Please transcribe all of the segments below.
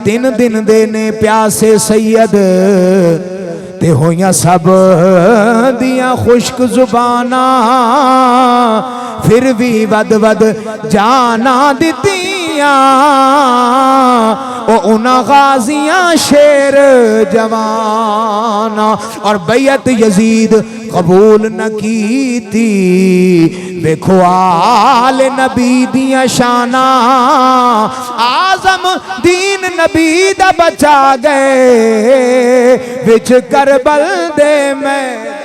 तीन दिन देने प्यासे सैयद ते होइयां सब दियां खुश्क जुबाना, फिर भी वद वद जाना दितियां ओ उना गाजियां शेर जवाना। और बैयत यजीद कबूल न की थी, देखो आल नबी दियां शाना, आजम दीन नबी दा बचा गए विच करबल दे में।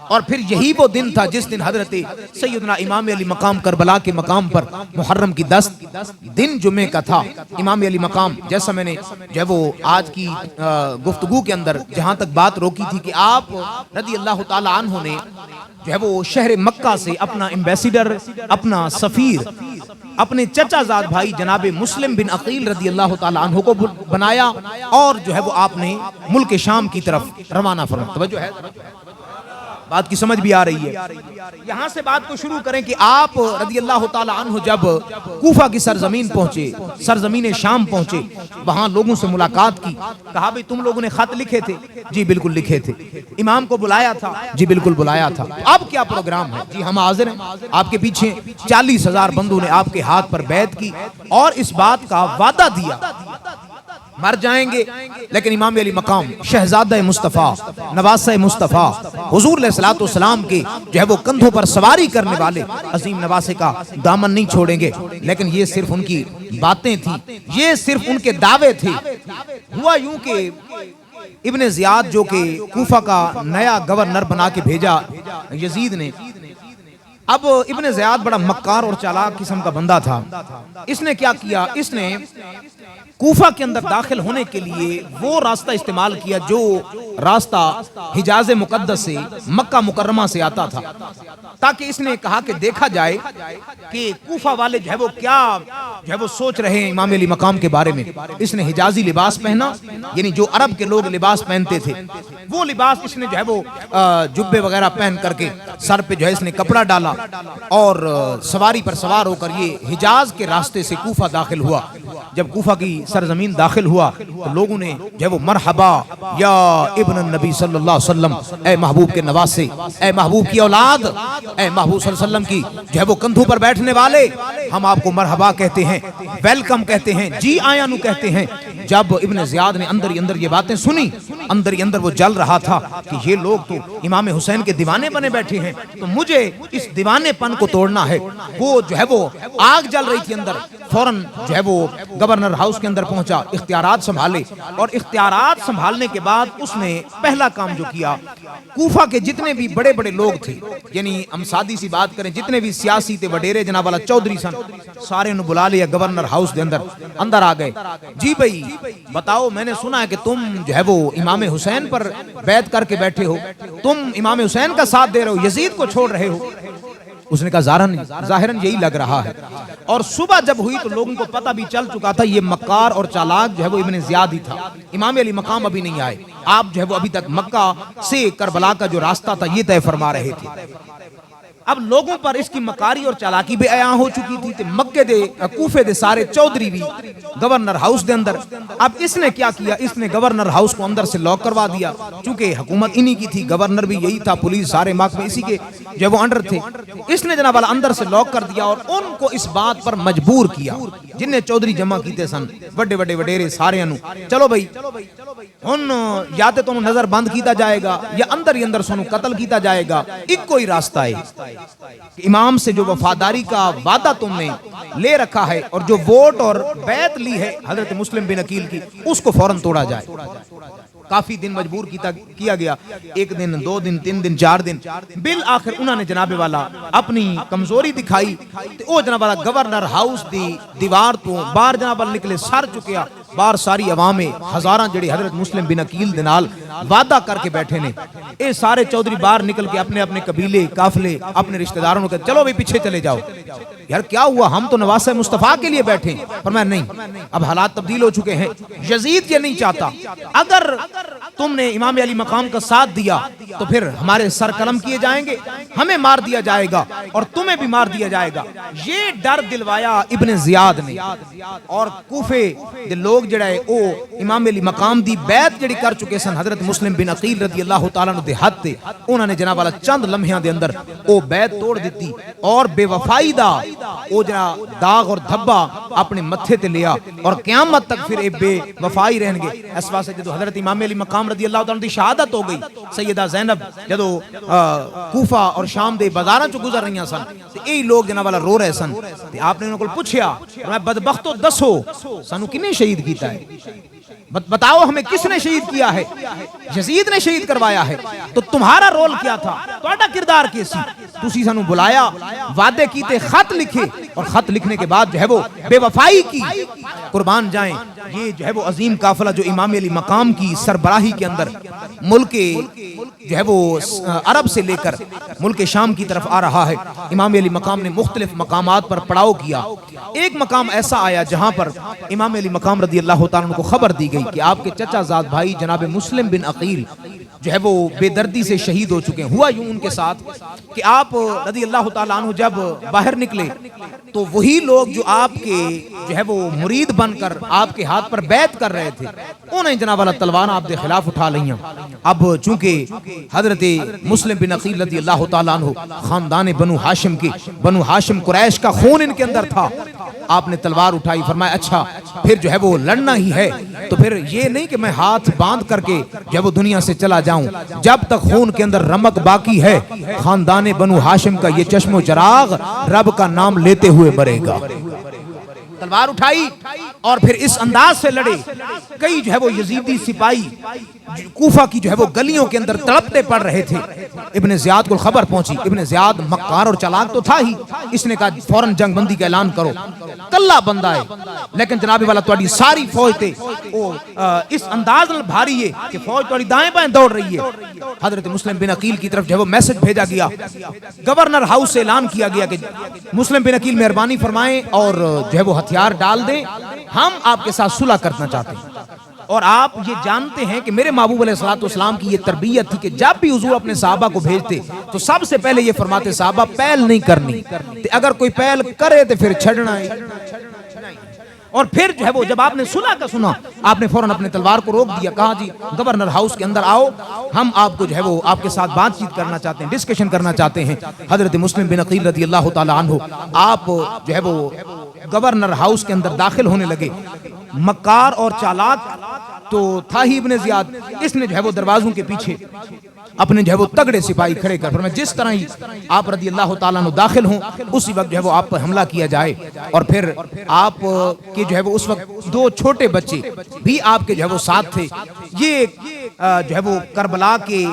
और फिर यही वो दिन था जिस दिन हजरत सैयदना इमाम अली मकाम करबला के मकाम पर मुहर्रम की 10 दिन जुमे का था। इमाम अली मकाम, जैसा मैंने जो है वो आज की गुफ्तगू के अंदर जहां तक बात रोकी थी कि आप रदी अल्लाह ताला अन्हु ने जो है वो शहर मक्का से अपना एम्बेसिडर, अपना सफीर, अपने चचाजाद भाई जनाबे मुस्लिम बिन अकील रदी अल्लाह ताला अन्हु को बनाया और जो है वो आपने मुल्क शाम की तरफ रवाना फरमाया। तवज्जो है, बात की समझ भी आ रही है। यहां से बात को शुरू करें कि आप रदी अल्लाह ताला अन्हु जब कूफा की सरजमीन पहुंचे, सरजमीन शाम पहुंचे, वहां लोगों से मुलाकात की। कहा भाई तुम लोगों ने खत लिखे थे? जी बिल्कुल लिखे थे। इमाम को बुलाया था? जी बिल्कुल बुलाया था। अब क्या प्रोग्राम है? जी हम हाजिर हैं। आपके पीछे 40,000 बंदों ने आपके हाथ पर बैत की और इस बात का वादा दिया मर जाएंगे लेकिन इमाम अली मकाम शहजादा मुस्तफ़ा, नवासा मुस्तफ़ा, हुजूर अलैहिस्सलातु वस्सलाम के जो है वो कंधों पर सवारी करने वाले अजीम नवासे का दामन नहीं छोड़ेंगे। लेकिन ये सिर्फ उनकी बातें थी, ये सिर्फ उनके दावे थे। हुआ यूं कि इब्ने ज़ियाद जो कि कूफा का नया गवर्नर बना के भेजा यजीद ने, अब इब्ने ज़ियाद बड़ा मक्कार और चालाक किस्म का बंदा था। इसने क्या किया, इसने कूफा के अंदर दाखिल होने के लिए वो रास्ता इस्तेमाल किया जो रास्ता हिजाज मुकद्दस से, मक्का मुकर्रमा से आता था, ताकि इसने कहा कि देखा जाए कि कूफा वाले जो है वो क्या जो है वो सोच रहे हैं इमाम अली मकाम के बारे में। इसने हिजाजी लिबास पहना, यानी जो अरब के लोग लिबास पहनते थे वो लिबास इसने जो है वो जुब्बे वगैरह पहन करके सर पे जो है इसने कपड़ा डाला और सवारी पर सवार होकर ये हिजाज के रास्ते से कूफा दाखिल हुआ। जब कूफा की सरजमीन दाखिल हुआ तो लोगों ने जो है वो मरहबा या इब्न नबी सल्लल्लाहु अलैहि वसल्लम, ए महबूब के नवासे, ए महबूब की औलाद, ए महबूब सल्लल्लाहु अलैहि वसल्लम की जो है वो कंधों पर बैठने वाले, हम आपको मरहबा कहते हैं, वेलकम कहते हैं, जी आया नु कहते हैं। जब इब्न ज़ियाद ने अंदर ही अंदर ये बातें सुनी, अंदर ही अंदर वो जल रहा था कि ये लोग तो इमाम हुसैन के दीवाने बने बैठे हैं, तो मुझे इस दीवानेपन को तोड़ना है। वो जो है वो आग जल रही थी अंदर। फौरन जो है वो गवर्नर हाउस के अंदर पहुंचा, इख्तियारात संभाले और इख्तियारात संभालने के बाद उसने पहला काम जो किया, कूफा के जितने भी बड़े बड़े लोग थे, यानी हम सादी सी बात करें, जितने भी सियासी थे, वडेरे जनाब वाला चौधरी सन, सारे ने बुला लिया गवर्नर हाउस के अंदर। अंदर आ गए, जी भाई बताओ, मैंने सुना है कि तुम जो है वो इमाम हुसैन पर बैत करके बैठे हो, तुम इमाम हुसैन का साथ दे रहे हो, यजीद को छोड़ रहे हो। उसने कहा जाहिरन यही लग रहा है। और सुबह जब हुई तो लोगों को पता भी चल चुका था ये मक्कार और चालाक जो है वो इब्ने ज़ियाद ही था। इमाम अली मकाम अभी नहीं आए, आप जो है वो अभी तक मक्का से करबला का जो रास्ता था ये तय फरमा रहे थे। अब लोगों पर इसकी मकारी और चालाकी भी आया हो चुकी थी। मक्के दे कूफे दे सारे चौधरी भी गवर्नर हाउस के अंदर। अब इसने क्या किया, इसने गवर्नर हाउस को अंदर से लॉक करवा दिया, चूंकि हुकूमत इन्हीं की थी, गवर्नर भी यही था, पुलिस सारे महकमे इसी के जो वो अंडर थे। इसने जनाब वाला अंदर से लॉक कर दिया और उनको इस बात पर मजबूर किया, जिन्हें चौधरी जमा कीते सन, बड़े बड़े वडेरे सारे अनु, चलो भाई उन या तो तुम नजर बंद किया जाएगा या अंदर ही अंदर सोनू कत्ल किया जाएगा। एक कोई रास्ता है, इमाम से जो वफादारी का वादा तुमने ले रखा है और जो वोट और बैत ली है हजरत मुस्लिम बिन अकील की, उसको फौरन तोड़ा जाए। काफी दिन मजबूर किया गया, 1 दिन 2 दिन 3 दिन 4 दिन, बिल आखिर उन्होंने जनाबे वाला अपनी कमजोरी दिखाई तो वो जनाब वाला गवर्नर हाउस दी दीवार तो बाहर जनाब वाला निकले, सर चुकिया बाहर सारी अवामे हजारां जड़ी हजरत मुस्लिम बिन अकील दे नाल वादा करके बैठे ने। ये सारे चौधरी बाहर निकल के अपने अपने कबीले, काफले, अपने रिश्तेदारों को चलो भाई पीछे चले जाओ। यार क्या हुआ, हम तो नवासे मुस्तफा के लिए बैठे, पर मैं नहीं, अब हालात तब्दील हो चुके हैं। यजीद ये नहीं चाहता, अगर तुमने इमाम अली मकाम का साथ दिया तो फिर हमारे सर कलम किए जाएंगे, हमें मार दिया जाएगा और तुम्हें भी मार दिया जाएगा। ये डर दिलवाया इब्ने ज़ियाद ने। और कूफे दे लोग जड़ा है ओ इमाम अली मकाम दी बैत जड़ी कर चुके सन हजरत मुस्लिम बिन अकील रदी अल्लाह तआला अन्हु दे हद ते, उन्होंने जनाब वाला चंद लम्हियां दे अंदर ओ बैत तोड़ दी और बेवफाई दा ओ जरा दाग और धब्बा अपने मत्थे ते लिया और क़यामत तक फिर ए बेवफाई रहणगे। इस वास्ते जदों हजरत इमाम अली मकाम रदी अल्लाह तआला दी शहादत हो गई, सैयदा ज़ैनब जदों कूफा और शाम दे बाजारां चों गुजर रही सन ते यही लोग जनाब वाला रो रहे सन ते आपने उन्हां कोल पुछया, मैं बदबख्तो दसो सानू किने शहीद कीता है, बताओ हमें किसने शहीद किया है? यजीद ने शहीद करवाया है। तो तुम्हारा रोल क्या था, तुम्हारा किरदार कैसी? तुसी सानू बुलाया, वादे कीते, खत लिखे और खत लिखने के बाद जो है वो बेवफाई की। कुर्बान जाएं ये जो है वो अजीम काफिला जो इमाम अली मकाम की सरबराही के अंदर मुल्क जो है वो अरब से लेकर मुल्क शाम की तरफ आ रहा है। इमाम अली मकाम ने मुख्तलिफ मकामात पर पड़ाव किया। एक मकाम ऐसा आया जहां पर इमाम अली मकाम रदी अल्लाह तआला अन्हु को खबर दी गई कि आपके चचाजाद भाई जनाब मुस्लिम बिन अकील जो है वो बेदर्दी से शहीद हो चुके हैं। हुआ यूं उनके साथ कि आप रदी अल्लाह तआला अन्हु जब बाहर निकले तो वही लोग जो आपके जो है वो मुरीद बनकर आपके हाथ पर बैत कर रहे थे, उन्हें जनाब वाला तलवार आप दे खिलाफ उठा लिया। अब चूंकि हजरत मुस्लिम बिन अकील रदी अल्लाह तआला अन्हु खानदान बनु हाशिम की, बनु हाशिम कुरैश का खून इनके अंदर था। आपने तलवार उठाई, फरमाया अच्छा फिर जो है वो लड़ना ही है तो फिर ये नहीं कि मैं हाथ बांध करके जब वो दुनिया से चला जाऊं, जब तक खून के अंदर रमक बाकी है खानदान बनु हाशिम का ये चश्मो चराग रब का नाम लेते हुए मरेगा। तलवार उठाई और फिर इस अंदाज से लड़े। कई जो है वो यजीदी सिपाही कूफा की जो है वो गलियों के अंदर तड़पते पड़ रहे थे। इब्ने ज़ियाद को खबर पहुंची। इब्ने ज़ियाद मक्कार और चालाक तो था ही, इसने कहा फौरन जंगबंदी का ऐलान करो। कल्ला बंदा है लेकिन जनाबे वाला तुम्हारी सारी फौज थे इस अंदाज में भारी है कि फौज तुम्हारी दाएं बाएं दौड़ रही है। हजरत मुस्लिम बिन अकील की तरफ जो है वो मैसेज भेजा गया, गवर्नर हाउस से ऐलान किया गया कि मुस्लिम बिन अकील मेहरबानी फरमाएं और जो है वो हथियार डाल दें, हम आपके साथ सुलह करना चाहते हैं। और आप ये जानते हैं कि मेरे महबूब अलैहिस्सलाम की ये तरबियत थी कि जब भी हुजूर अपने साहबा को भेजते तो सबसे पहले ये फरमाते साहबा पहल नहीं करनी, अगर कोई पहल करे तो फिर छड़ना है। और फिर जो है वो जब आपने सुलह का सुना आपने फौरन अपने तलवार को रोक दिया, कहा जी गवर्नर हाउस के अंदर आओ, हम आपको जो है वो आपके साथ बातचीत करना चाहते हैं, डिस्कशन करना चाहते हैं। हजरत मुस्लिम बिन अकील रदी अल्लाह तआला अन्हु आप जो है वो गवर्नर हाउस के अंदर दाखिल होने लगे। मक्कार और चालाक तो था ही इब्ने ज़ियाद, इसने जो है वो दरवाजों के पीछे अपने जो है वो तगड़े सिपाही खड़े कर, मैं जिस तरह ही आप रदी अल्लाह तआला अन्हु दाखिल हों उसी वक्त जो है वो आप पर हमला किया जाए। और फिर आप के जो है वो उस वक्त दो छोटे बच्चे भी आपके जो है वो साथ थे। ये जो है वो करबला के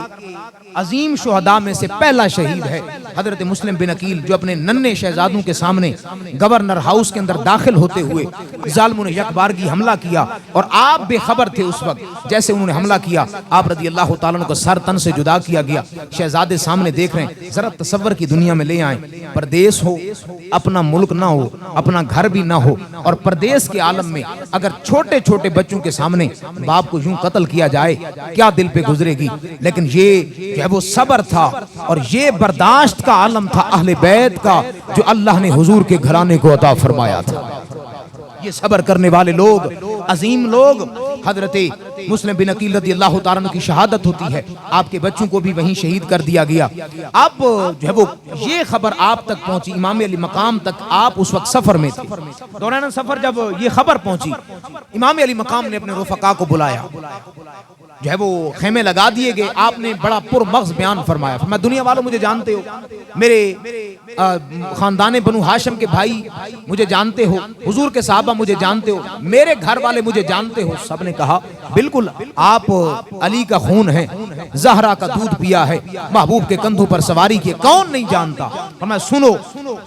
अजीम शुहदा में से पहला शहीद है हजरत मुस्लिम बिन अकील, जो अपने नन्हे शहजादों के सामने गवर्नर हाउस के अंदर दाखिल होते हुए जालिमों ने यकबारगी हमला किया और आप बेखबर थे उस वक्त। जैसे उन्होंने हमला किया आप रदी अल्लाह तआला अन्हु को सर तन से जुदा किया गया। शहजादे सामने देख रहे हैं, जरा तसव्वुर की दुनिया में ले आए, परदेश हो, अपना मुल्क ना हो, अपना घर भी ना हो और परदेश के आलम में अगर छोटे छोटे बच्चों के सामने बाप को यूं कत्ल किया जाए क्या दिल पे गुजरेगी। लेकिन ये जो है वो सब्र था और ये बर्दाश्त का आलम था अहले बैत का जो अल्लाह ने हुजूर के घराने को अता फरमाया था। ये सब्र करने वाले लोग, अजीम लोग, हजरत मुस्लिम बिन अकील रदी अल्लाह तआला अन्हु की शहादत होती है, आपके बच्चों को भी वहीं शहीद कर दिया गया। अब जो है वो ये खबर आप तक पहुंची, इमाम अली मकाम तक आप उस वक्त सफर में थे। दौरान सफर जब ये खबर पहुंची इमाम अली मकाम ने अपने रुफका को बुलाया, जो है वो खेमे लगा दिए गए। आपने बड़ा पुरमग़्ज़ बयान फरमाया, मैं दुनिया वालों मुझे जानते हो, मेरे खानदान बनु हाशिम के भाई मुझे जानते हो, हुजूर के साहबा मुझे जानते हो, मेरे घर वाले मुझे जानते हो। सबने कहा बिल्कुल आप अली का खून है, ज़हरा का दूध पिया है, महबूब के कंधों पर सवारी की, कौन नहीं जानता। और मैं सुनो,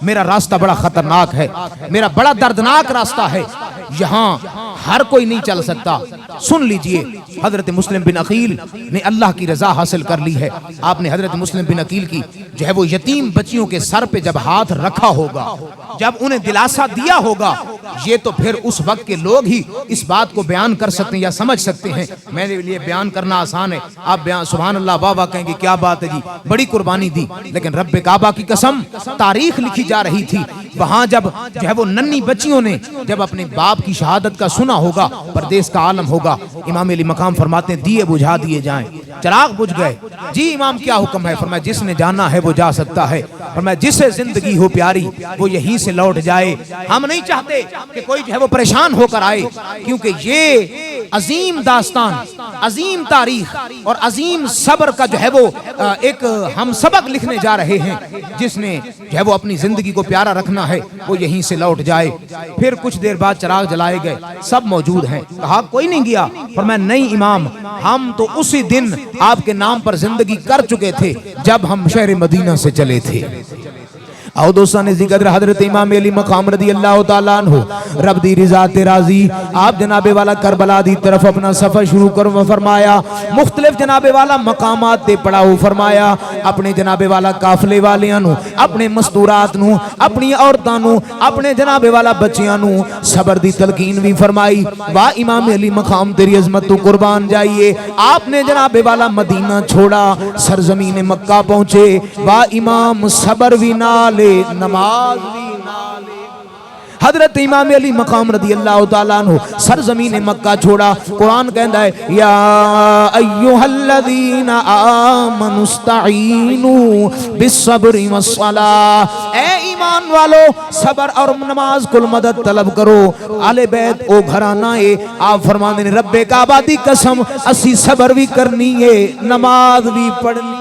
मेरा रास्ता बड़ा खतरनाक है, मेरा बड़ा दर्दनाक रास्ता है, यहाँ हर कोई नहीं चल सकता। सुन लीजिए, हजरत मुस्लिम बिन अकील ने अल्लाह की रजा हासिल कर ली है। आपने हजरत मुस्लिम बिन अकील की जो है वो यतीम बच्चियों के सर पे जब हाथ रखा होगा, जब उन्हें दिलासा दिया होगा ये तो फिर उस वक्त के लोग ही इस बात को बयान कर सकते हैं या समझ सकते हैं। मेरे लिए बयान करना आसान है, आप बयान सुभान अल्लाह वाह वाह कहेंगे क्या बात है जी, बड़ी कुर्बानी दी। लेकिन रब्बे काबा की कसम, तारीख लिखी जा रही थी वहां जब जो है वो नन्ही बच्चियों ने जब अपने बाप की शहादत का सुना होगा, परदेश का आलम होगा, इमाम अली मकाम फरमाते हैं दिए बुझा दिए जाएं, चिराग बुझ गए। जी इमाम क्या हुक्म है? फरमाया जिसने जाना है वो जा सकता है। फरमाया जिसे जिंदगी हो प्यारी वो यहीं से लौट जाए। हम नहीं चाहते कि कोई जो है वो परेशान होकर आए, क्योंकि ये अजीम दास्तान, अजीम तारीख और अजीम सब्र का जो है वो एक हम सबक लिखने जा रहे हैं। जिसने जो है वो अपनी जिंदगी को प्यारा रखना है वो यहीं से लौट जाए। फिर कुछ देर बाद चिराग जलाए गए, सब मौजूद हैं। कहा कोई नहीं गया? फरमाया नहीं इमाम, हम तो उसी दिन आपके नाम पर जिंदगी कर चुके थे जब हम शहर मदीना से चले थे। आओ दोस्तान ज़िक्र हज़रत इमाम अली मकाम रदी अल्लाह तआला अन्हु रब दी रिज़ा ते राज़ी आप जनाबे वाला करबला दी तरफ अपना सफर शुरू करो। फरमाया मुख्तलिफ जनाबे वाला मकामात ते पड़ाओ। फरमाया अपने जनाबे वाला काफले वालियां नू, अपने मस्तूरात नू, अपनी औरतां नू, अपने जनाबे वाला बच्चियां नू सबर दी तलकीन भी फरमाई। वाह इमाम अली मकाम तेरी अजमत तो कुर्बान जाइए। आपने जनाबे वाला मदीना छोड़ा, सरजमीन मक्का पहुंचे। वाह इमाम सबर भी नाले नमाज भी नाले। हजरत इमाम अली मकाम रदी अल्लाह तआला अन्हु सरजमीन मक्का छोड़ा। कुरान कहता है या अय्युहल्लज़ीना आमनुस्तईनु बिस्सब्रि वस्सलाह, ए ईमान वालो सबर और नमाज कुल मदद तलब करो। आले बैत ओ घराना है, आप फरमाते ने रब्बे काबा दी कसम असी सबर भी करनी है, नमाज भी पढ़नी,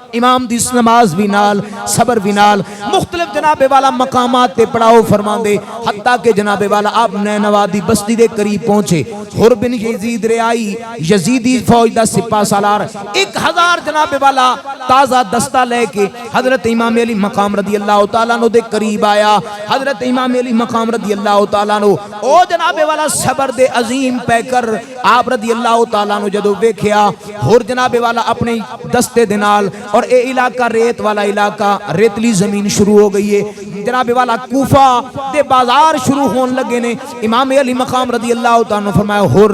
इमाम दी नमाज भी नाल, सबर भी नाल। मुख्तलिफ जनाबे वाला मकामात ते पड़ाओ फरमांदे, हत्ता के जनाबे वाला आप नैनवादी बस्ती दे करीब पहुंचे। हुर बिन यजीद रियाई यजीदी फौज दा सिपा सालार 1000 जनाबे वाला ताजा दस्ता लेके हजरत इमाम अली मकाम रदी अल्लाह तआला अन्हु दे करीब आया। हजरत इमाम अली मकाम रदी अल्लाह तआला अन्हु ओ जनाबे वाला सबर दे अजीम पैकर आप रदी अल्लाह तआला अन्हु जदों वेखिया, हुर जनाबे वाला अपने दस्ते दे नाल, और ये इलाका रेत वाला इलाका, रेतली जमीन शुरू हो गई है। जनाबे वाला कूफा दे बाजार शुरू होने लगे ने। इमाम अली मकाम रदी अल्लाह तआला ने फरमाया हुर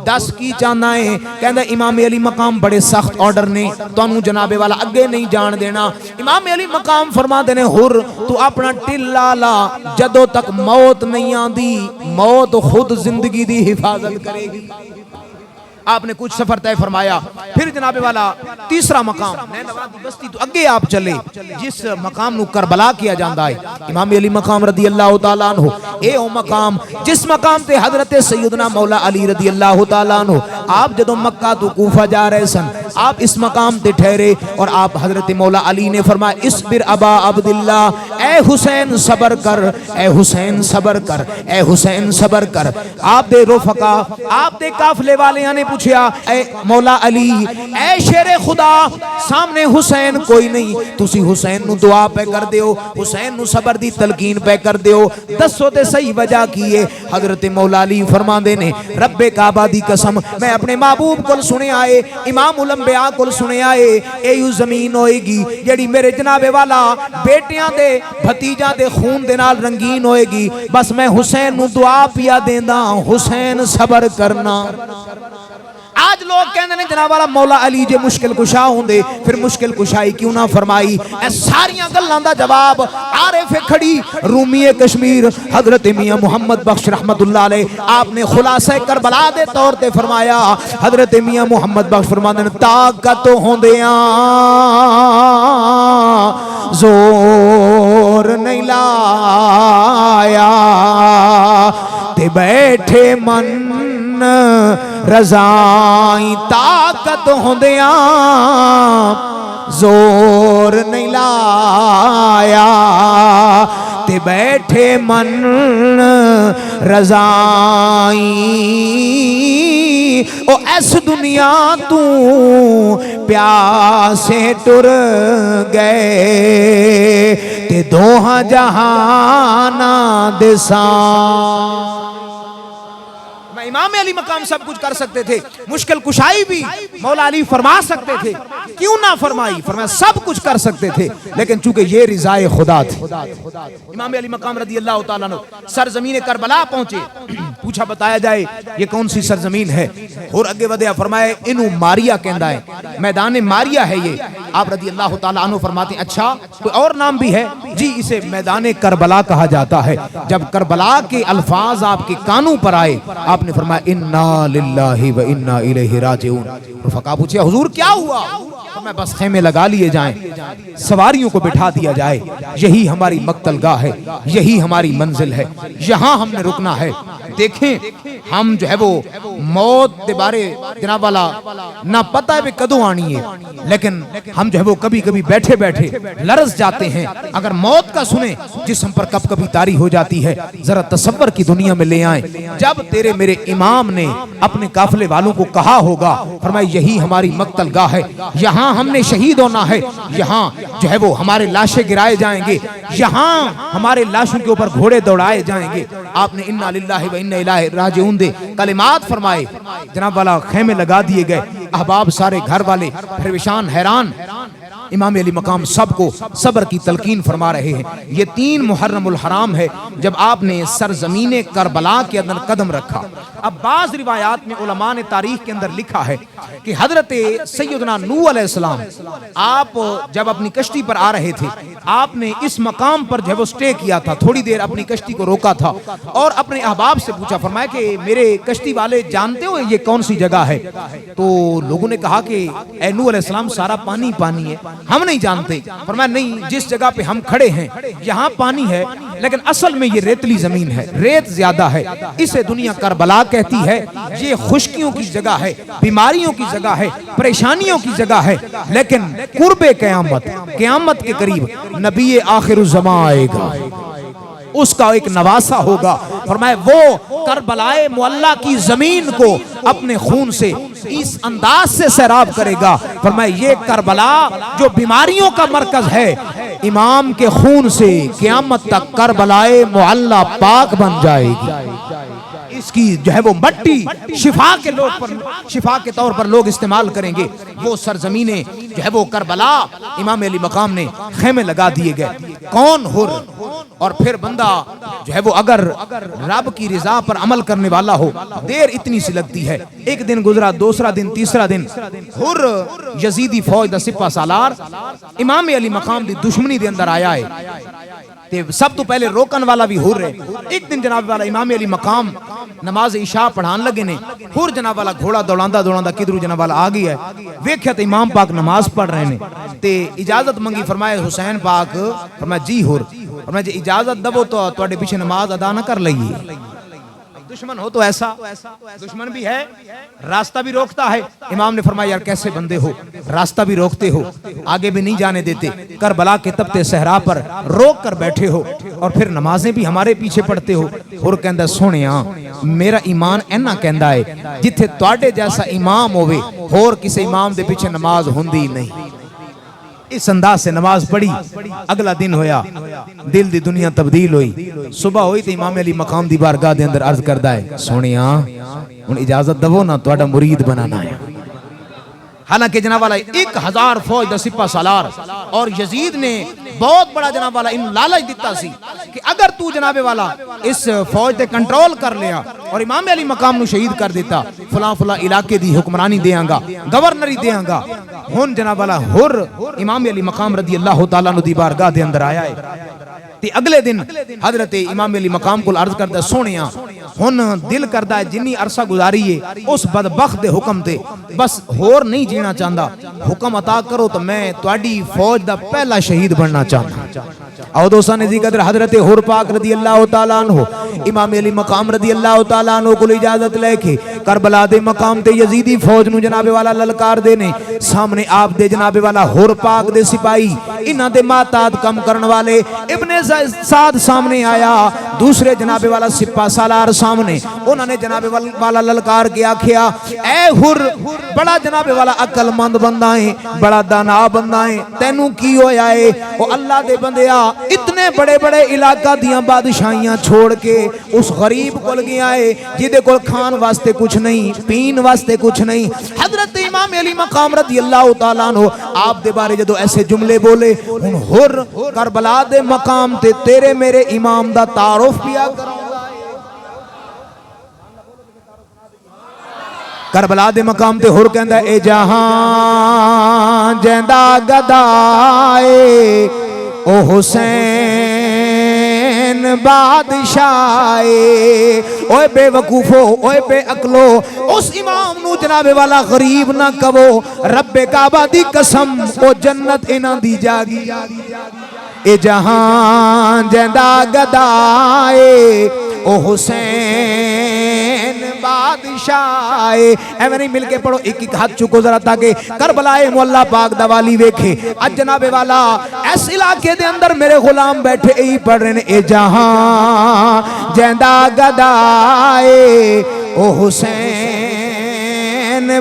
दस की चाहना है? कहंदा इमाम अली मकाम बड़े सख्त ऑर्डर ने, तुहानू जनाबे वाला अगे नहीं जान देना। इमाम अली मकाम फरमाते ने हुर तू अपना टिल्ला ला, जदों तक मौत नहीं आंदी मौत खुद जिंदगी दी हिफाजत करेगी। आपने कुछ सफर तय फरमाया। फिर जनाबे वाला तीसरा मकाम नैनवादी बस्ती तो अगे आप चले, जिस मकाम नू करबला किया जाता है। इमाम अली मकाम रदी अल्लाह तआला अन्हु ए ओ मकाम जिस मकाम ते हजरत सैयदना मौला अली रदी अल्लाह तआला अन्हु आप जदों मक्का तो कूफा जा रहे सन, आप इस मकाम ते ठहरे और आप हजरत मौला अली ने फरमाया इस्बिर अबा अब्दुल्ला, ए हुसैन सबर कर, ए हुसैन सबर कर, ए हुसैन सबर कर। आप दे रोफका, आप दे काफले वाले ने पूछा ए मौला अली, ए शेरे खुदा सामने हुसैन कोई नहीं, तुसी हुसैन नु दुआ पे कर दियो, हुसैन नु सबर दी तलकीन पे कर दियो, दसो ते सही वजह की है। हजरत मौला अली फरमांदे ने रब्बे काबा दी कसम मैं अपने महबूब कोल सुनिया है, इमाम उल अंबिया कोल सुनिया है, एयू जमीन होएगी जेड़ी मेरे जनाबे वाला बेटियां दे भतीजा दे खून दे नाल रंगीन होएगी। बस मैं हुसैन नु दुआ पिया देंदा, हुसैन सबर करना। आज लोग कहते हैं जनाब वाला मौला अली जे मुश्किल कुशा होंदे फिर मुश्किल कुशाई क्यों ना फरमाई। ए सारियां गल्लां दा जवाब आरिफ खड़ी रूमी कश्मीर हजरत मियां मुहम्मद बख्श रहमतुल्लाह अलैह आपने खुलासा करबला दे तौर ते फरमाया। हजरत मियां मुहम्मद बख्श फरमांदे ने ताकत होंदियां जोर नहीं लाया ते बैठे मन रज़ाई, ताकत होंदिया जोर नहीं लाया ते बैठे मन रज़ाई। ओ ऐस दुनिया तू प्यासे टुर गए ते दोहा जहाना दिसा। फरमाया इमाम अली मकाम सब कुछ कर सकते थे, मुश्किल कुशाई भी मौला अली फरमा सकते थे, क्यों ना फरमाई? फरमाया सब कुछ कर सकते थे, लेकिन चूंकि ये रिज़ाए खुदा थी। इमाम अली मकाम रदी अल्लाह तआला अन्हु सरजमीन करबला पहुंचे। पूछा बताया जाए ये कौन सी सरजमीन है? और आगे बढ़े फरमाए इनू मारिया कहता है, मैदान मारिया है ये। आप रदी अल्लाह तआला अन्हु फरमाते अच्छा कोई और नाम भी है? जी इसे मैदान करबला कहा जाता है। जब करबला के अल्फाज आपके कानों पर आए, आपने फरमाया इन्ना लिल्लाहि व इन्ना इलैहि राजिऊन। फका पूछे हुजूर क्या हुआ? मैं बस खेमे लगा लिए जाएं, सवारियों को बिठा दिया जाए, यही हमारी मक्तलगाह है, यही हमारी मंजिल है, यहाँ हमने रुकना है। देखें हम जो है वो मौत के बारे जनाब वाला ना पता है कदों आनी है, लेकिन हम जो है वो कभी कभी बैठे बैठे लरस जाते हैं। अगर मौत का सुने जिस्म पर कब कभी तारी हो जाती है। जरा तसव्वुर की दुनिया में ले आए, जब तेरे मेरे इमाम ने अपने काफिले वालों को कहा होगा, फरमाया यही हमारी मक्तलगाह है, यहाँ हमने शहीद होना है, यहाँ जो है वो हमारे लाशें गिराए जाएंगे, यहाँ हमारे लाशों के ऊपर घोड़े दौड़ाए जाएंगे। आपने इन्ना लिल्लाहि व इन्ना इलैहि राजिऊन दे कलिमात फरमाए, जनाब वाला खेमे लगा दिए गए। अहबाब सारे घर वाले परेशान हैरान। इमाम अली मकाम सबको सब्र की तलकीन फरमा रहे हैं। ये 3 मुहर्रमुल हराम है जब आपने सरजमीन करबला के अंदर कदम रखा। अब बाज़ रिवायात में उलमा ने तारीख के अंदर लिखा है कि हजरत सैयदना नूह अलैहिस्सलाम आप जब अपनी कश्ती पर आ रहे थे, आपने इस मकाम पर जो स्टे किया था, थोड़ी देर अपनी कश्ती को रोका था और अपने अहबाब से पूछा, फरमाया कि मेरे कश्ती वाले जानते हो ये कौन सी जगह है? तो लोगों ने कहा कि ए नूह अलैहिस्सलाम सारा पानी पानी है, हम नहीं जानते। फरमाया नहीं, जिस जगह पे हम खड़े हैं यहाँ पानी है, लेकिन असल में ये रेतली जमीन है, रेत ज्यादा है, इसे दुनिया करबला कहती है। ये खुश्कियों की जगह है, बीमारियों की जगह है, परेशानियों की जगह है, लेकिन कुर्बे क़यामत के करीब नबी आखिरुज़्ज़मा आएगा, उसका एक नवासा होगा। फरमाया वो करबलाए मुअल्ला की जमीन को अपने खून से इस अंदाज से सैराब करेगा। फरमाया ये करबला जो बीमारियों का मरकज है, इमाम के खून से क़यामत तक करबलाए मुअल्ला पाक बन जाएगी। इसकी जो है वो मट्टी शिफा के तौर पर लोग इस्तेमाल करेंगे। वो सरजमीने जो है वो करबला इमाम अली मकाम ने खेमे लगा दिए गए। कौन हुर? और फिर बंदा जो है वो अगर रब की रिजा पर अमल करने वाला हो, देर इतनी सी लगती है। एक दिन गुजरा, दूसरा दिन, तीसरा दिन, हुर यजीदी फौज दा सिपा सालार इमाम अली मकाम दी दुश्मनी दे अंदर आया है। ते सब तो पहले रोकन वाला भी हुर है। एक दिन जनाब वाला इमाम अली मकाम नमाज इशा पढ़ान लगे ने, हुर जनाब वाला घोड़ा दौड़ांदा दौड़ांदा किधरू जनाब वाला आ गया है। वेख्या तो इमाम पाक नमाज पढ़ रहे ने ते इजाजत मंगी। फरमाया हुसैन पाक? फरमाया जी हुर। फरमाया जी इजाजत दबो तो तुहाडे पीछे नमाज अदा न कर लईए। दुश्मन हो तो ऐसा, दुश्मन भी है, रास्ता भी रोकता है। इमाम ने फरमाया यार कैसे बंदे हो, रास्ता भी रोकते हो, आगे भी नहीं जाने देते, करबला के तपते सहरा पर रोक कर बैठे हो और फिर नमाजें भी हमारे पीछे पढ़ते हो। और कहंदा सोनिया मेरा ईमान ऐना कहंदा है जिथे तुहाडे जैसा इमाम होवे होर किसी इमाम दे पीछे नमाज हुंदी नहीं। इस अंदाज से नमाज पढ़ी। अगला दिन होया, दिल दी दुनिया तब्दील हुई। सुबह हुई तो इमाम अली मकाम दी बारगाह दे अंदर अर्ज करदा है, सोनिया हुण इजाजत दवो ना, तुहाडा मुरीद बनाना है। हालांकि जनाब वाला 1000 फौज दा सिपा सालार और यजीद ने बहुत बड़ा जनाब वाला इन लालच दिता सी कि अगर तू जनाबे वाला इस फौज ते कंट्रोल कर लिया और इमाम अली मकाम नु शहीद कर देता, फला फला इलाके दी हुक्मरानी देंगा, गवर्नरी देंगा। हुन जनाब वाला हुर इमाम अली मकाम रदी अल्लाह तआला नु दी बारगाह दे अंदर आया है। ते अगले दिन हजरत इमाम अली मकाम को अर्ज करदा, सोनिया हुन दिल करदा है जिन्नी अरसा गुजारी है उस बदबख्त दे हुक्म ते बस होर नहीं जीना चाहता, हुक्म अता करो तो मैं तुहाडी फौज दा पहला शहीद बनना चाहता। आओ दोस्तों ने जिक्र हजरत हुर पाक रदी अल्लाह तआला अन्हु इमाम अली मकाम रदी अल्लाह तआला अन्हु को इजाजत लेके करबला दे मकाम ते यजीदी फौज नु जनाबे वाला ललकार देने सामने आप दे जनाबे वाला हुर पाक दे सिपाही इन्हां दे माताद कम करने वाले इब्ने साद सामने आया, दूसरे जनाबे वाला सिपा सालार सामने, उन्होंने जनाबे वाला ललकार के आखिया, ए हुर बड़ा जनाबे वाला अकलमंद बंदा है, बड़ा दाना बंदा है, तेनू की होया है? ओ अल्लाह दे बंदिया, इतने बड़े बड़े इलाका दियां बादशाहियां छोड़ के उस गरीब कोल गया है जिदे कोल खान वास्ते कुछ नहीं, पीन वास्ते कुछ नहीं। हजरत इमाम अली मकाम रदी अल्लाह तआला अन्हु आप दे बारे जदों ऐसे जुमले बोले, हुन हुर करबला दे मकाम ते तेरे मेरे इमाम दा तारुफ पिया कराऊंगा। करबला दे मकाम ते हुर कहंदा ए जहां जैंदा गदाए ओ हुसैन बादशाहे। ओए बेवकूफो, ओए बेअकलो, उस इमाम नू जनाबे वाला गरीब ना कहो। रब्बे काबा दी कसम ओ जन्नत इना दी जागी। ए जहां जैंदा गदाए ओ हुसैन बादशाहे। एवं नहीं मिलके पढ़ो, एक एक हाथ चुको जरा ताकि करबलाए मुअल्ला पाक दवाली वेखे। आज जनाबे वाला इस इलाके दे अंदर मेरे गुलाम बैठे यही पढ़ रहे ने, ए जहां जैंदा गदाए ओ हुसैन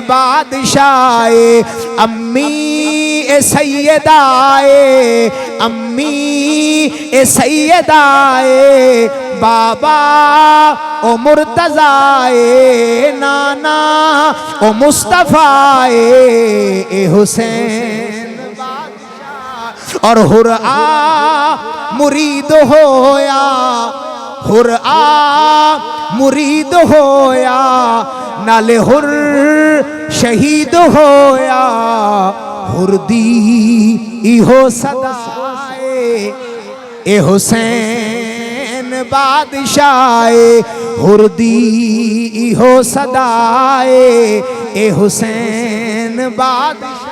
बादशाहे। अम्मी ए सैयदाए, अम्मी ए सैयदाए, बाबा ओ मुर्तजाए, नाना ओ मुस्तफाए ए हुसैन बादशाह। और हुर आ मुरीद होया, हुर आ मुरीद होया, नाले हुर शहीद होया। हुर दी इहो सदाए ए हुसैन बादशाहे। हुर दी इहो सदाए ए हुसैन बादशाह।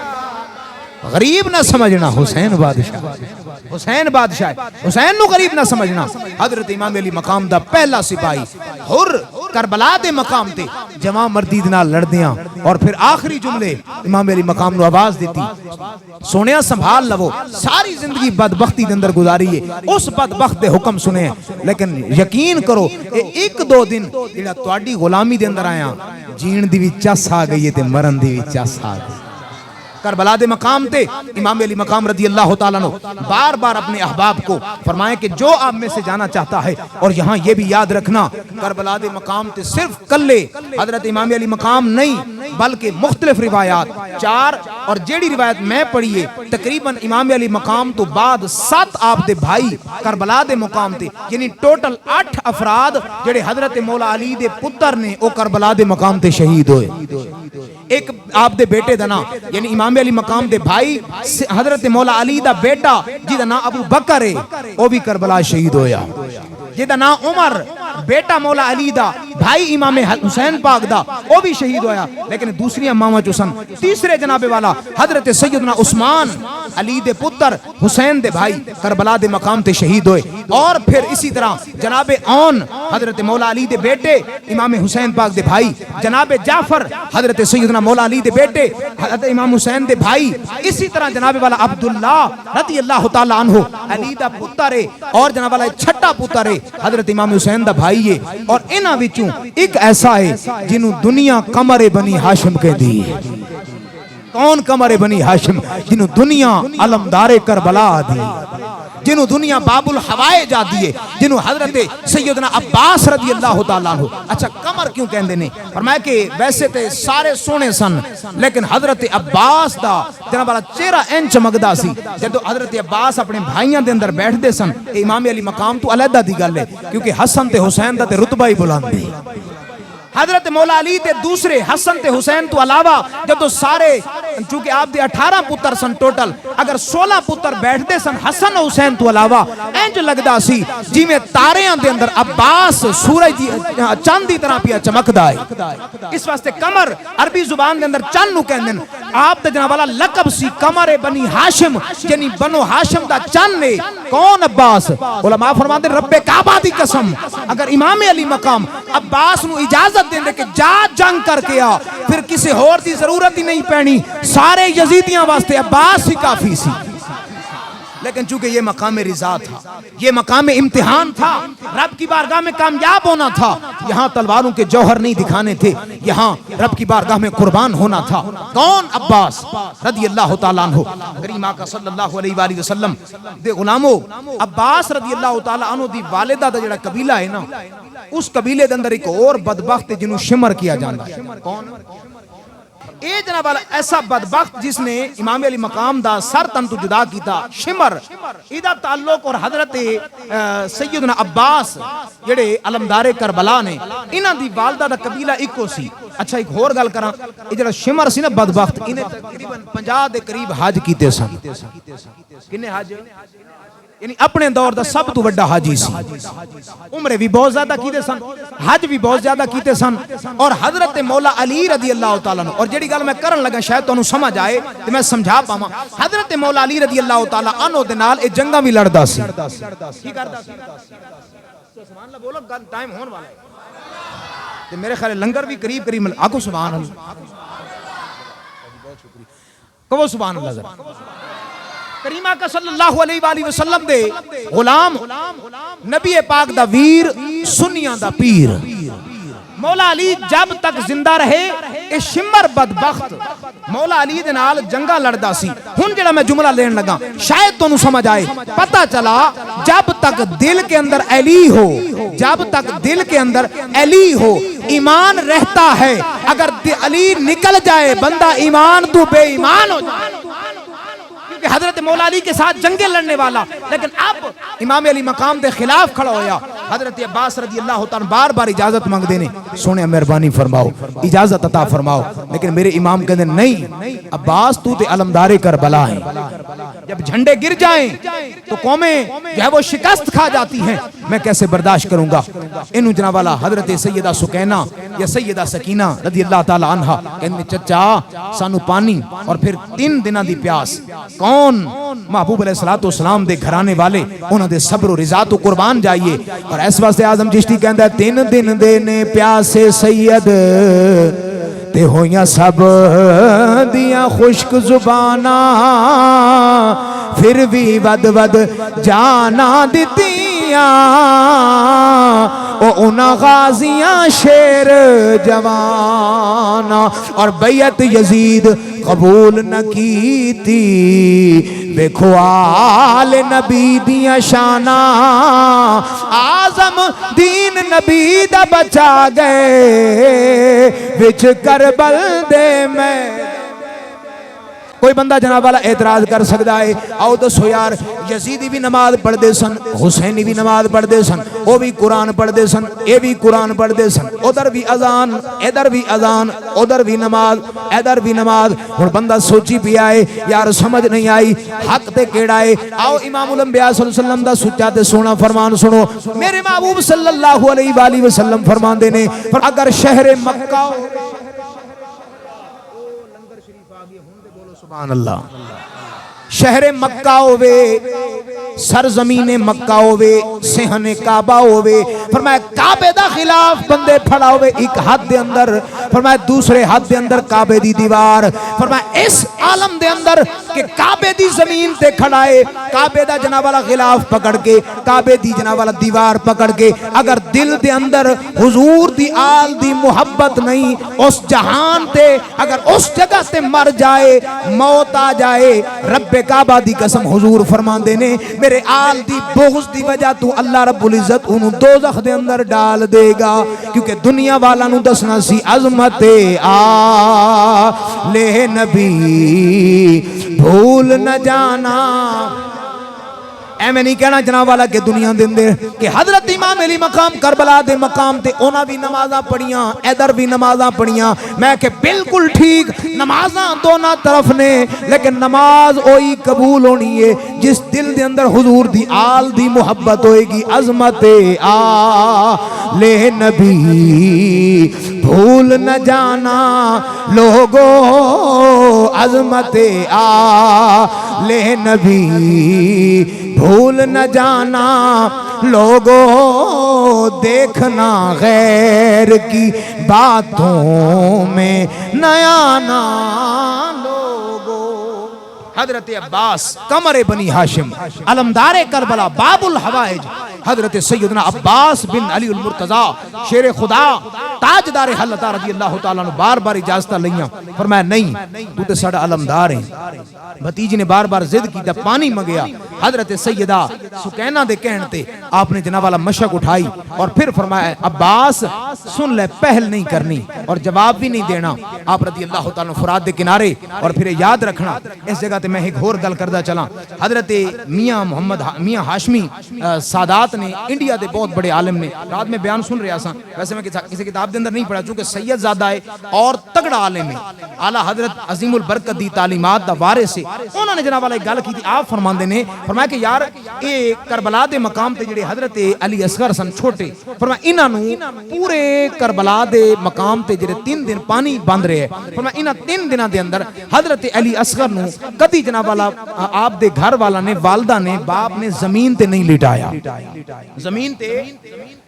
गरीब ना समझना हुसैन बादशाह, हुसैन बादशाह, हुसैन नु गरीब ना समझना। हजरत इमाम अली मकाम दा पहला सिपाही हुर करबला दे मकाम ते जमा मर्दी दे नाल लड़दियां। और फिर आखिरी जुमले इमाम अली मकाम नु आवाज देती, सोनिया संभाल लवो, सारी जिंदगी बदबख्ती दे अंदर गुजारी है, उस बदबख्त दे हुक्म सुने, लेकिन यकीन करो एक दो दिन जेड़ा तुहाडी गुलामी दे अंदर आया, जीण दी भी चस आ गई है ते मरन दी भी चस आ गई। करबला दे मकाम ते इमाम अली मकाम रदी अल्लाह तआला अन्हु बार बार अपने अहबाब को फरमाए कि जो आप में से जाना चाहता है। और यहाँ ये भी याद रखना, करबला दे मकाम ते सिर्फ कल्ले हजरत इमाम अली मकाम नहीं, बल्कि मुख्तलिफ रिवायात 4 और जेड़ी रिवायत मैं पढ़ी है तकरीबन इमाम अली मकाम तो बाद 7 आप दे भाई करबला दे मकाम ते, यानी टोटल 8 अफराद जेड़े हजरत मौला अली दे पुत्र ने वो करबला दे मकाम ते शहीद होए। एक आप दे बेटे दा नाम यानी इमाम अली मकाम दे भाई हजरत मौला अली दा बेटा जिदा नाम अबू बकर है, वो भी करबला शहीद होया। जिदा नाम उमर बेटा मौला अली दा भाई इमाम हुसैन पाक दा वो भी शहीद होया। लेकिन दूसरी मामा चुसन तीसरे जनाबे वाला हजरत सैयदना उस्मान अली दे पुत्र हुसैन दे भाई करबला दे मकाम ते शहीद होए। और फिर इसी तरह जनाबे औन हजरत मौला अली दे बेटे इमाम हुसैन पाक दे भाई, जनाबे जाफर हजरत सैयदना मौला अली दे बेटे हजरत इमाम हुसैन दे भाई, इसी तरह जनाबे वाला अब्दुल्ला रदी अल्लाह तआला अन्हु अली दा पुत्र है और जनाब वाला छठा पुत्र है हजरत इमाम हुसैन दा भाई है। और इन्हां विचों एक ऐसा है जिन्हों दुनिया कमरे बनी हाशिम कहती है। कौन कमरे बनी हाशिम? जिन्हों दुनिया अलमदारे करबला दी, जिन्हों दुनिया बाबुल हवाए जा दिए, जिन्हों हजरत सैयदना अब्बास रदी अल्लाह तआला अन्हु। अच्छा कमर क्यों कहते ने? फरमाया कि वैसे ते सारे सोने सन, लेकिन हजरत अब्बास दा जना वाला चेहरा इंज चमकदा सी। जदों हजरत अब्बास अपने भाइयों दे अंदर बैठदे सन, इमाम अली मकाम तो अलहदा दी गल है, क्योंकि हसन ते हुसैन दा ते रुतबा ही बुलंद है। हजरत मौला अली ते दूसरे हसन ते हुसैन तो अलावा जब सारे चूंकि आप दे 18 पुत्र सन टोटल, अगर 16 पुत्र बैठते सन हसन और हुसैन तो अलावा इंज लगदा सी जिवें तारियां दे अंदर अब्बास सूरज दी चंद दी तरह पिया चमकदा है। इस वास्ते कमर अरबी जुबान दे अंदर चंद नु कहंदे ने। आप दे जनाब वाला लकब सी कमर बनी हाशिम, यानी बनो हाशिम दा चंद ने। कौन अब्बास? उलमा फरमाते रब्बे काबा दी कसम, अगर इमाम अली मकाम अब्बास नु इजाजत देंदे कि जा जंग करके आ, फिर किसी होर दी जरूरत ही नहीं पैनी, सारे यजीदियां वास्ते अब्बास ही काफी सी। लेकिन चूंकि ये मकाम रिजा था, ये मकाम इम्तिहान था, रब की बारगाह में कामयाब होना था। यहाँ तलवारों के जौहर नहीं दिखाने थे, यहाँ रब की बारगाह में कुर्बान होना था। कौन? अब्बास रदी अल्लाह तआला अन्हु। करीम आका सल्लल्लाहु अलैहि वसल्लम दे गुलामो, अब्बास रदी अल्लाह तआला अन्हु दी वालिदा दा जेड़ा कबीला है ना, उस कबीले दे अंदर एक और बदबख्त जिन्हों शिमर किया जाता है। कौन? ए जनाब वाला ऐसा बदबख्त जिसने इमाम अली मकाम दा सर तन तो जुदा कीता। शिमर इदा ताल्लुक और हजरत सैयदना अब्बास जेड़े अलमदारे करबला ने, इन्हां दी वालदा दा कबीला इको सी। अच्छा एक होर गल करा, ये जेड़ा शिमर सी ना बदबख्त, इन्हें तकरीबन 50 दे करीब हज कीते सन। किन्ने हज? यानी अपने दौर का सब तो बड़ा हाजी सी। उम्रे भी बहुत ज्यादा कीते सन, हज भी बहुत ज्यादा कीते सन। और हजरत मौला अली रदी अल्लाह तआला अन्हु, और जेड़ी गल मैं करन लगा शायद तुहानू समझ आए ते मैं समझा पावां, हजरत मौला अली रदी अल्लाह तआला अन्हु दे नाल ए जंगा भी लड़दा सी। की करदा सी? सुभान अल्लाह बोलो, टाइम होने वाला है ते मेरे ख्याल लंगर भी करीब करीब आगो। सुभान अल्लाह, बहुत शुक्रिया, कहो सुभान अल्लाह जरा। करीमा का सल्लल्लाहु अलैहि वसल्लम दे गुलाम, नबी पाक दा वीर, सुन्नियां दा पीर मौला अली जब तक जिंदा रहे, ए शिमर बदबख्त मौला अली दे नाल जंगा लड़दा सी। हुन जेड़ा मैं जुमला लेन लगा शायद तुहानू समझ आए। पता चला जब तक दिल के अंदर अली हो, जब तक दिल के अंदर अली हो, ईमान रहता है। अगर अली निकल जाए बंदा ईमान तो बेईमान हो जाए। हजरत मौला अली के साथ जंगे लड़ने वाला, लेकिन अब इमाम अली मकाम के खिलाफ खड़ा होया। हजरत अब्बास रदी अल्लाह तआला बार बार इजाजत मांगते ने, सोने मेहरबानी फरमाओ, इजाजत अता फरमाओ। लेकिन मेरे इमाम कहते नहीं, अब्बास तू ते अलमदारे करबला है। जब झंडे गिर जाएं तो कौमें जो है वो शिकस्त खा जाती हैं, मैं कैसे बर्दाश्त करूंगा। इन्हू जनाब वाला हजरत सैयदा सुकैना या सैयदा सकीना रदी अल्लाह तआला अन्हा कहते, चचा सानू पानी और फिर 3 दिनों की प्यास। कौन? महबूब अलैहिस्सलातु वस्सलाम दे घराने वाले, उन्हां दे सब्र और रिजा तो कुर्बान जाइए। और इस वास्ते आजम चिश्ती कहता है, 3 दिन दे ने प्यासे सैयद ते होइयां सब दियां खुश्क जुबाना, फिर भी वद वद जाना दितियां ओ उन्हां गाजियां शेर जवाना। और बैयत यजीद कबूल न की थी, देखो आल नबी दियां शाना, आजम दीन नबी दा बचा गए विच करबल दे में। कोई बंदा जनाब वाला एतराज कर सकता है, आओ दसो यार, यजीदी भी नमाज पढ़ते सन, हुसैनी भी नमाज पढ़ते सन, वो भी कुरान पढ़ते सन, ये भी कुरान पढ़ते सन, उधर भी अजान, इधर भी अजान, उधर भी नमाज, इधर भी नमाज। हुण बंदा सोची पिया है यार, समझ नहीं आई हक ते केड़ा है। आओ इमामुल अंबिया सल्लल्लाहु अलैहि वसल्लम दा सुच्चा ते सोना फरमान सुनो। मेरे महबूब सल्लल्लाहु अलैहि वसल्लम फरमांदे ने, अगर शहर मक्का सुभान अल्लाह, शहर मक्का होवे, सरजमीने मक्का होवे, सेहने काबा होवे, फरमाया काबे दा खिलाफ बंदे खड़ा होवे एक हाथ दे अंदर, फरमाया दूसरे हाथ दे अंदर काबे दी दीवार, फरमाया इस आलम दे अंदर के काबे दी जमीन ते खड़ा है, काबे दा जनाब वाला खिलाफ पकड़ के, काबे दी जनाब वाला दीवार पकड़ के, अगर दिल दे अंदर हुजूर दी आल दी मोहब्बत नहीं, उस जहान ते अगर उस जगह से मर जाए, मौत आ जाए, रब्बे काबा दी कसम हुजूर फरमांदे ने, मेरे आल दी बुग़्ज़ दी वजह तू अल्लाह रब्बुल इज्जत उन्हें दोज़ख दे अंदर डाल देगा। क्योंकि दुनिया वाला नू दसना सी अज़मते आले नबी भूल न जाना। एवं नहीं कहना जनाब वाला के दुनिया देंदे कि हजरत इमाम अली मकाम करबला दे मकाम ते उन्हां भी नमाज़ां पढ़ियां, इधर भी नमाज़ां पढ़ियां। मैं के बिल्कुल ठीक, नमाज़ां दोनों तरफ ने, लेकिन नमाज ओही कबूल होनी है जिस दिल दे अंदर हुजूर दी आल दी मोहब्बत होएगी। अज़मते आले नबी भूल न जाना लोगो, अज़मते आले नबी भूल न जाना लोगो, देखना गैर की बातों में नया ना लोगो। हजरत अब्बास कमरे बनी हाशिम अलमदारे करबला बाबुल हवाइज हजरत सैयदना अब्बास बिन अली उल मुर्तजा शेर खुदा ताजदार हल्लता रजी अल्लाह तआला ने बार बार इजाजत लिया। फरमाया नहीं तू तो साडा अलमदार है। भतीजी ने बार बार जिद की, पानी मंगया। हजरत सैयदा सुकैना दे कहने ते आपने जनाब वाला मशक उठाई और फिर फरमाया अब्बास सुन ले, पहल नहीं करनी और जवाब भी नहीं देना। आप रजी अल्लाह तआला फुरात दे किनारे और फिर याद रखना इस जगह ते मैं एक होर गल करदा चला। हजरत मियां मोहम्मद मियां हाशमी सादात ने इंडिया दे बहुत बड़े आलिम ने, रात में बयान सुन रहा सा, वैसे मैं किसी किताब के अंदर नहीं पढ़ा चूंकि सैयद ज़ादा है और तगड़ा आलिम है, आला हजरत अजीमुल बरकत दी तालीमात दा वारिस है। उन्होंने जनाब वाला एक गल की थी, आप फरमाते ने फरमाया कि यार ये करबला दे मकाम ते जेडे हजरत अली असगर सन छोटे, फरमाया इन्हां नूं पूरे करबला दे मकाम ते जेडे 3 दिन पानी बंद रहे, फरमाया इन्हां 3 दिनां दे अंदर हजरत अली असगर नूं कदी जनाब वाला आप दे घर वाला ने वालदा ने बाप ने जमीन ते नहीं लिटाया, जमीन ते।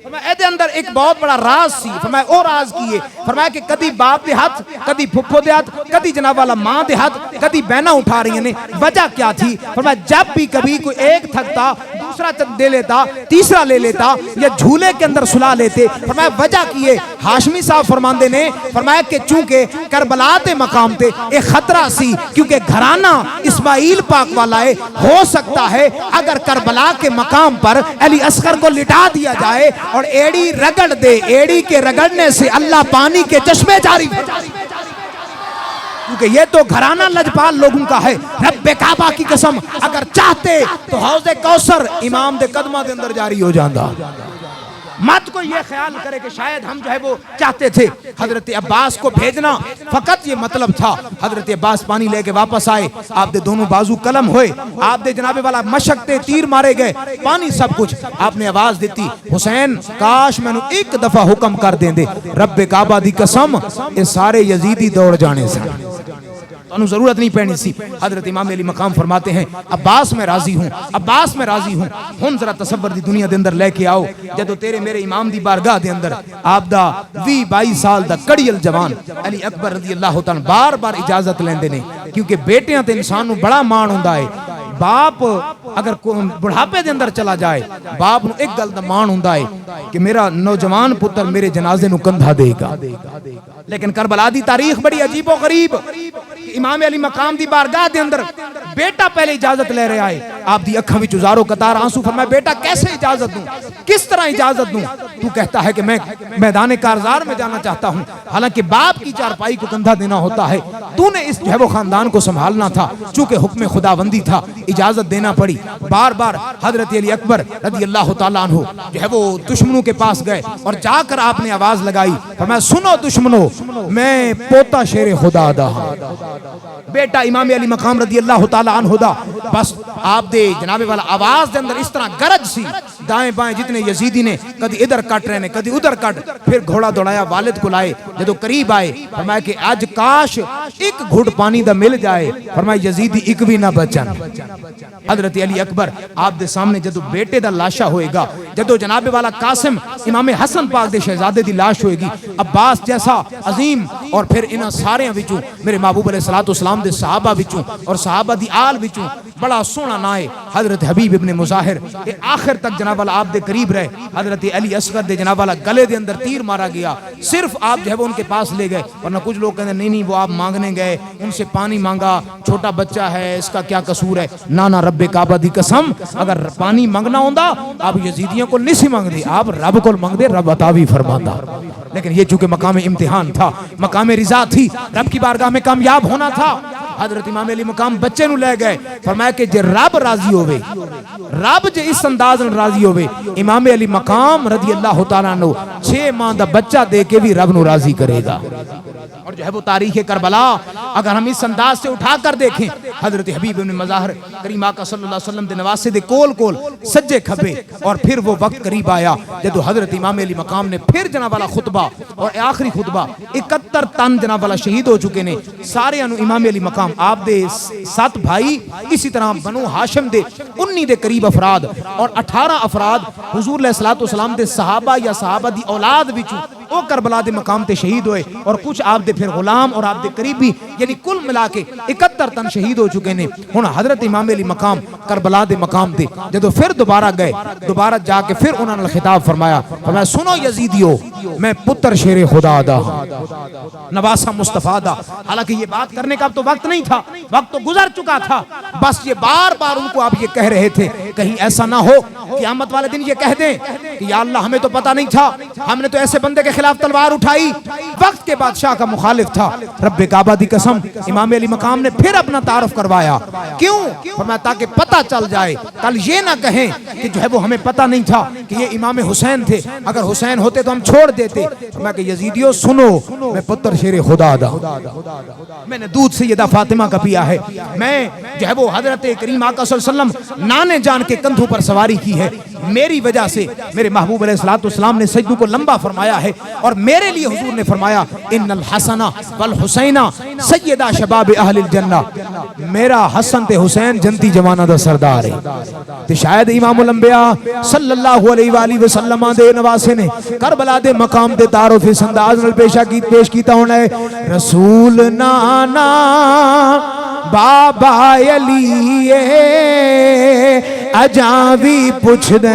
फरमाया एदे अंदर एक बहुत बड़ा राज सी। फरमाया ओ राज की है, फरमाया कि कदी बाप दे हाथ, कदी फुफ्फो दे हाथ, कदी जनाब वाला मां दे हाथ, कदी बहना उठा रही ने। वजह क्या थी? फरमाया जब भी कभी कोई एक थकता दूसरा दे लेता, तीसरा ले लेता या झूले के अंदर सुला लेते। फरमाया वजह की है, हाशमी साहब फरमाते ने फरमाया कि चूंकि करबला दे मकाम ते एक खतरा सी, क्योंकि घराना इस्माइल पाक वाला है, हो सकता है अगर करबला के मकाम पर अली असगर को लिटा दिया जाए और एड़ी रगड़ दे, एड़ी के रगड़ने से अल्लाह पानी के चश्मे जारी, क्योंकि ये तो घराना लजपाल लोगों का है। रब्बे काबा की कसम अगर चाहते तो हौज़े कौसर इमाम दे कदमा के अंदर जारी हो जाता। मत को ये ख्याल करे कि शायद हम जो है वो चाहते थे हजरत अब्बास को भेजना, फकत ये मतलब था। हजरत अब्बास पानी लेके वापस आए, आप दे दोनों बाजू कलम हुए, आप दे जनाबे वाला मशक्ते तीर मारे गए, पानी सब कुछ। आपने आवाज दी हुसैन काश मैनू एक दफा हुक्म कर देंदे, रब्बे काबा दी कसम ये सारे यजीदी दौड़ जाने से जरूरत नहीं पैनी सी। हजरत इमाम अली मकाम फरमाते हैं अब्बास मैं राजी हूँ, अब्बास मैं राजी हूँ। हुन जरा तसव्वुर दी दुनिया दे अंदर लेके आओ, जदों तेरे मेरे इमाम दी बारगाह दे अंदर आप दा 20-22 साल दा कड़ियल जवान अली अकबर रज़ी अल्लाह तआला बार बार इजाजत लेंदे ने, क्योंकि बेटियां ते इंसान नूं बड़ा मान हुंदा है। बाप अगर बुढ़ापे दे अंदर चला जाए, बाप नूं एक गल दा मान हुंदा है कि मेरा नौजवान पुत्र मेरे जनाजे नूं कंधा देगा। लेकिन करबला दी तारीख बड़ी अजीबो गरीब। इमाम अली मकाम दी बारगाह दे अंदर बेटा पहले इजाजत ले रहा है, आप दी अखां विच ज़ारो कतार आंसू। फरमाया बेटा कैसे इजाजत दूं, किस तरह इजाजत दूं? तू कहता है कि मैं मैदान कारज़ार में जाना चाहता हूं, हालांकि बाप की चारपाई को कंधा देना होता है। तूने इस जो है वो खानदान को संभालना था, चूंकि हुक्म खुदाबंदी था, इजाजत देना पड़ी। बार बार हजरत अली अकबर रज़ी अल्लाह तआला अन्हु जो है वो दुश्मनों के पास गए और जाकर आपने आवाज लगाई, फरमाया सुनो दुश्मनों, मैं पोता शेर खुदा दा, बेटा इमाम अली मकाम रज़ी अल्लाह तआला अन्हु दा। बस आप दे जनाबे वाला आवाज दे अंदर इस तरह गरज सी, दाएं बाएं जितने यजीदी ने कदी इधर कट रहे ने कदी उधर कट, फिर घोड़ा दौड़ाया, वालिद को लाए, जदों करीब आए फरमाया कि आज काश एक घुट पानी दा मिल जाए। फरमाया यजीदी एक भी ना बचन। हजरत अली अकबर आप दे सामने जदों बेटे दा लाशा होएगा, जदों जनाबे वाला कासिम इमाम हसन पाक दे शहजादे दी लाश होएगी, अब्बास जैसा अजीम और फिर इन्हां सारियां विचों मेरे महबूब अलैहिस्सलातु वस्सलाम दे सहाबा विचों और सहाबा दी आल विचों बड़ा सोहना ना है हजरत हबीब इब्ने मुजाहिर, ये आखिर तक जनाब वाला आप दे करीब रहे। हजरत अली असगर दे जनाब वाला गले दे अंदर तीर मारा गया, सिर्फ आप जो है वो उनके पास ले गए, वरना कुछ लोग कहते नहीं नहीं वो आप मांगने गए, उनसे पानी मांगा, छोटा बच्चा है इसका क्या कसूर है। ना ना रब्बे काबा दी कसम अगर पानी मांगना होता आप यजीदियों को नहीं मांगते, आप रब को मांगते, रब अता भी फरमाता। लेकिन ये चूंकि मकाम इम्तिहान था, मकाम रिजा थी, रब की बारगाह में कामयाब होना था। हजरत इमाम अली मकाम बच्चे नू ले गए, फरमाया कि जे रब राजी होवे, रब जे इस अंदाज नाल राजी होवे, इमाम अली मकाम रज़ी अल्लाह तआला नु 6 माह दा बच्चा दे के भी रब नू राजी करेगा। और जो है वो तारीख करबला अगर हम इस अंदाज से उठा कर देखें, हजरत हबीब इब्ने मुज़ाहिर करीम आका सल्लल्लाहु अलैहि वसल्लम दे नवासे दे कोल कोल सज्जे खब्बे, और फिर वो वक्त करीब आया जब हजरत इमाम अली मकाम ने फिर जनाब वाला खुतबा और आखिरी खुतबा 71 तन जनाब वाला शहीद हो चुके ने, सारे इमाम अली मकाम आप दे 7 भाई, इसी तरह बनु हाशिम दे 19 दे करीब अफराद और 18 अफराद हुजूर अलैहिस्सलातु वस्सलाम दे सहाबा या सहाबा दी औलाद विचों वो करबला दे मकाम ते शहीद होए और कुछ आप दे फिर गुलाम और आप दे करीबी यानी कुल मिला के 71 तन शहीद हो चुके ने। हुण हजरत इमाम अली मकाम करबला दे मकाम ते जदों फिर दोबारा गए, दोबारा जाके फिर उन्होंने खिताब फरमाया, फरमाया सुनो यजीदियो, मैं पुत्र शेरे खुदा दा, नवासा मुस्तफा दा। हालांकि ये बात करने का अब तो वक्त नहीं था, वक्त तो गुजर चुका था। बस ये बार बार उनको आप ये कह रहे थे, कहीं ऐसा ना हो क़यामत वाले दिन ये कह दें कि या अल्लाह हमें तो पता नहीं था, हमने तो ऐसे बंदे के खिलाफ तलवार उठाई। वक्त के बादशाह का मुखालिफ था। रब्बे काबा दी कसम, इमाम अली मकाम ने फिर अपना तारुफ करवाया। क्यों? फरमाया ताकि पता चल जाए, कल ये ना कहें कि जो है वो हमें पता नहीं था कि ये इमाम हुसैन थे, अगर हुसैन होते तो हम छोड़ देते। मैं कि यजीदियो सुनो, मैं पुत्र शेरे खुदा दा, मैंने दूध सैयदा फातिमा का पिया है, मैं जो है वो हजरत करीम आका सल्लल्लाहु अलैहि वसल्लम नाने जान के कंधों पर सवारी की है। मेरी वजह से मेरे महबूब अलैहिस्सलाम ने सजदों को लंबा फरमाया है और मेरे लिए हुजूर ने फरमाया इन्नल हसना वल हुसैना सैयदा शबाब अहलिल जन्ना, मेरा हसन ते हुसैन जन्नती जवाना दा सरदार है। ते शायद इमामुल अंबिया सल्लल्लाहु अलैहि वसल्लम दे नवासे ने करबला दे मकाम ते तारुफ इस अंदाज नाल पेश कीता होना है। रसूल नाना बाबा अली अजावी पुछ दे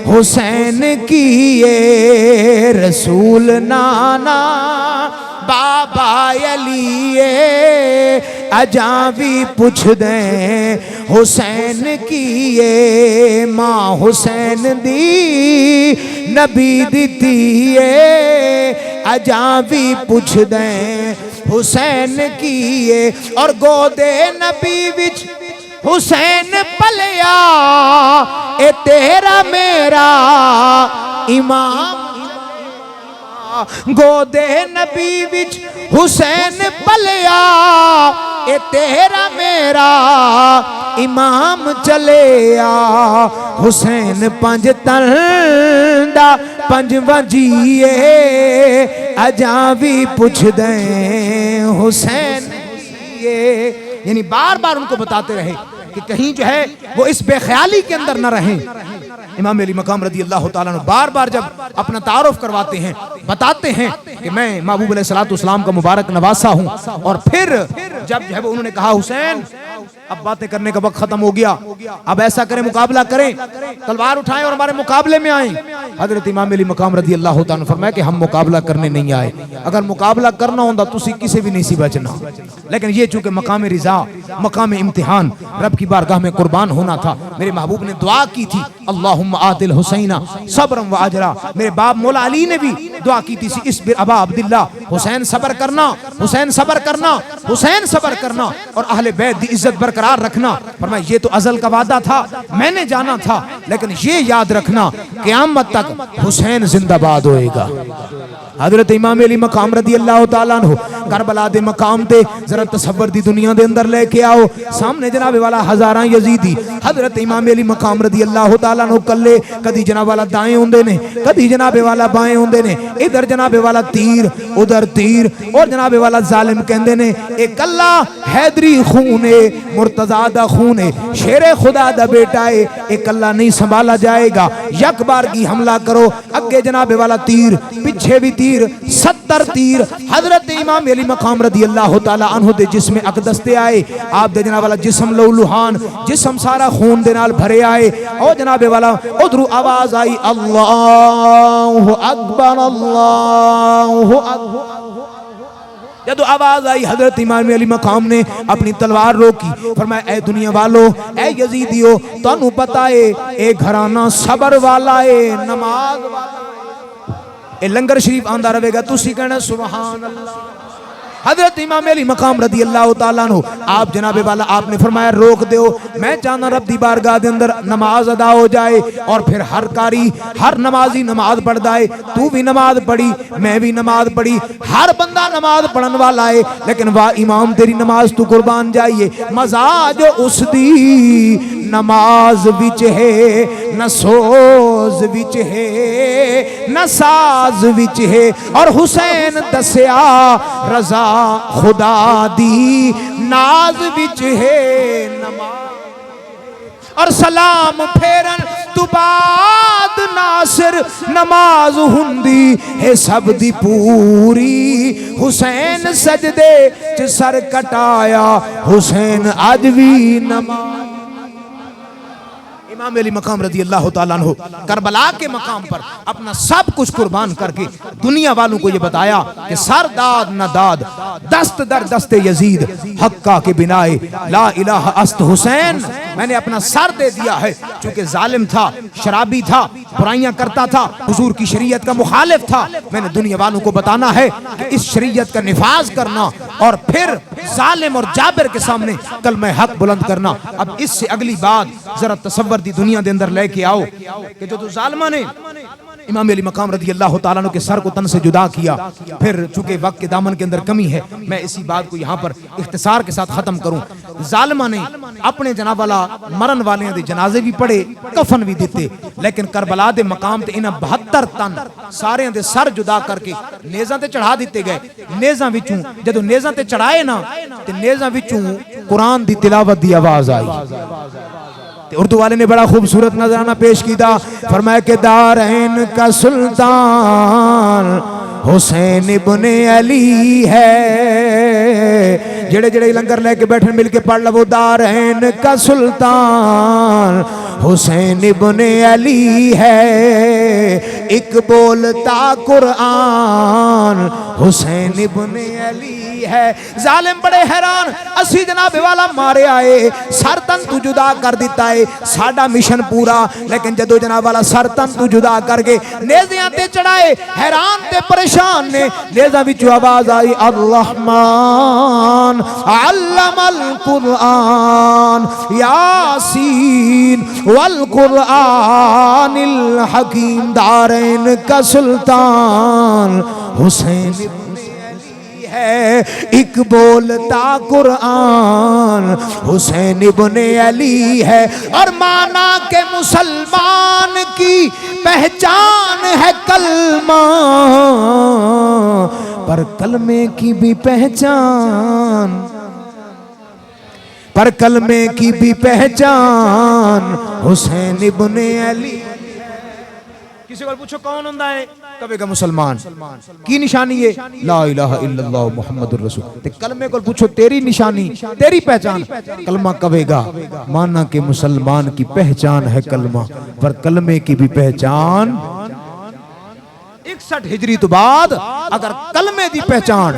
हुसैन की ये, रसूल नाना बाबा अली अजावी पुछ दे हुसैन की ये, मां हुसैन दी नबी दिती अजावी पुछ दे हुसैन की ये। और गोदे नबी विच हुसैन पलिया, ए तेरा मेरा इमाम, गोदे नबी विच हुसैन पलिया, ए तेरा मेरा इमाम चलिया। हुसैन पंज तंदा पंज वजीए अजा भी पुछ दे हुसैन ये। यानी बार बार उनको बताते रहे कि कहीं जो है वो इस बेख्याली के अंदर न रहें। इमाम अली मकाम रदी अल्लाह ताला अन्हु बार बार जब अपना तारुफ करवाते हैं, बताते हैं कि मैं महबूब अलैहिस्सलाम का मुबारक नवासा हूँ, और फिर जब जो है वो उन्होंने कहा हुसैन अब बातें करने का वक्त खत्म हो गया, अब ऐसा करें मुकाबला करें, तलवार उठाएं और हमारे मुकाबले में आए। हजरत इमाम अली मकाम रदी अल्लाह ताला अन्हु फरमाया कि हम मुकाबला करने नहीं आए, अगर मुकाबला करना होता तुसी किसी भी नहीं सी बचना, लेकिन ये चूंकि मकाम रिजा मकाम इम्तिहान रब की बारगाह में कुर्बान होना था, मेरे महबूब ने दुआ की थी अल्लाहुम्मा आतिल हुसैना सब्रन व अजरा। मेरे बाप मौला अली ने भी दुआ की थी इस्बिर अबा अब्दुल्लाह, हुसैन सब्र करना, हुसैन सब्र करना, हुसैन सब्र करना और अहले बैत दी इज्जत बरकरार रखना। फरमाया ये तो अज़ल का वादा था, मैंने जाना था, लेकिन ये याद रखना क़यामत तक हुसैन जिंदाबाद होएगा। हजरत इमाम अली मकाम रदी अल्लाह ताला अन्हु करबला दे मकाम ते जरा तसव्वुर दी दुनिया दे अंदर लेके आओ। सामने जनाब वाला हजारां यजीदी हजरत इमाम अली मकाम रदी अल्लाह ताला अन्हु कल्ले, कदी जनाब वाला दाएं होंदे ने, कदी जनाब वाला बाएं होंदे ने, इधर जनाब वाला तीर उधर तीर, और जनाब वाला जालिम कहंदे ने ए कल्ला हैदरी खून है, मुर्तजा दा खून है, शेरे खुदा दा बेटा है, ए कल्ला नहीं संभाला जाएगा, यक बार की हमला करो। अगे जनाब वाला तीर, पीछे भी तीर, 70 तीर हजरत इमाम अली मकाम रदी अल्लाह ताला अन्हु दे जिस्म अक़दस ते आए। आप दे जनाब वाला जिस्म लहूलुहान, जिस्म सारा खून दे नाल भरे आए। और जनाब वाला उधरू आवाज आई अल्लाहु अकबर अल्लाहु अकबर। जब आवाज आई हजरत इमाम अली मकाम ने अपनी तलवार रोकी, फरमाया ए दुनिया वालो, ए यजीदियो, तानू पता है ए घराना सबर वाला है, नमाज वाला, ए लंगर शरीफ आंदा रहेगा, तुसी कहना सुभान अल्लाह। हजरत इमाम अली मकाम रदी अल्लाह ताला अन्हु आप जनाबे वाला आपने फरमाया रोक दो, मैं चाहना रब दी बारगाह दे अंदर नमाज अदा हो जाए, और फिर हर कारी हर नमाजी नमाज पढ़दा है, तू भी नमाज पढ़ी, मैं भी नमाज पढ़ी, हर बंदा नमाज पढ़न वाला है, लेकिन वाह इमाम तेरी नमाज तू कुर्बान जाइए, मजाज उस दी नमाज विच है, न सोज विच है, न साज विच है, और हुसैन दसिया रजा खुदा दी नाज विच है नमाज, और सलाम फेरन तो बाद नासिर नमाज हुंदी है सब दी पूरी। हुसैन सजदे च सर कटाया हुसैन अज भी नमाज। इमाम अली मकाम रज़ी अल्लाह ताला अन्हु करबला के मकाम पर अपना सब कुछ कुर्बान करके दुनिया वालों को ये बताया कि सर दाद न दाद दस्त दर दस्ते यजीद हक्का के बिनाए ला इलाहा अस्त हुसैन। मैंने अपना सर दे दिया है, चूंकि जालिम था, शराबी था, बुराइयां करता था, हुजूर की शरीयत का मुखालिफ था। मैंने दुनिया वालों को बताना है कि इस शरीयत का निफाज करना और फिर जालिम और जाबिर के सामने कलमे हक बुलंद करना। अब इससे अगली बात जरा तसव्वुर दी दुनिया के अंदर लेके आओ कि जो तो जालिमा ने इमाम अली मकाम रज़ी अल्लाह ताला अन्हु के सर को तन से जुदा किया। फिर चूंकि वक्त के दामन के अंदर कमी है, मैं इसी बात को यहाँ पर इख्तिसार के साथ खत्म करूं। जालिमा ने अपने जनाब वाला मरन वाले दे जनाजे भी पढ़े, कफन भी दिते, लेकिन करबला दे मकाम ते इन्हां 72 टन सारे दे सर जुदा करके नेज़ां ते चढ़ा दिते गए। नेज़ां विचों जदों नेज़ां ते चढ़ाए ना ते नेज़ां विचों कुरान दी तिलावत दी आवाज आई। उर्दू वाले ने बड़ा खूबसूरत नजराना पेश किया, फरमाया कि दारैन का सुल्तान हुसैन इब्ने अली है। जेड़े जेड़े लंगर लेके बैठे मिलके पढ़ लो, दारैन का सुल्तान हुसैन इब्ने अली है। एक बोलता कुरान हुसैन इब्ने अली है। जालिम बड़े हैरान, असी जनाब वाला मारे आए, सर तन तू जुदा कर दिता है, साडा मिशन पूरा। लेकिन जदों जनाब वाला सर तन तू जुदा करके नेज़ियां ते चढ़ाए, हैरान ते परेशान ने। नेज़ां विचों आवाज आई, अर्रहमान अल्लमल कुरान यासीन वल कुरानिल हकीम। दारैन का सुल्तान हुसैन है। एक बोलता कुरान हुसैन इब्ने अली है। और माना के मुसलमान की पहचान है कलमा, पर कलमे की भी पहचान, पर कलमे की भी पहचान हुसैन इब्ने अली। किसी को पूछो कौन होता है, कहेगा मुसलमान। की निशानी है ला इलाहा इल्लल्लाह मुहम्मदुर रसूल। ते कलमे को पूछो तेरी निशानी, तेरी पहचान, कलमा कहेगा माना के मुसलमान की पहचान है कलमा, पर कलमे की भी पहचान 61 हिजरी तो बाद अगर कलमे दी पहचान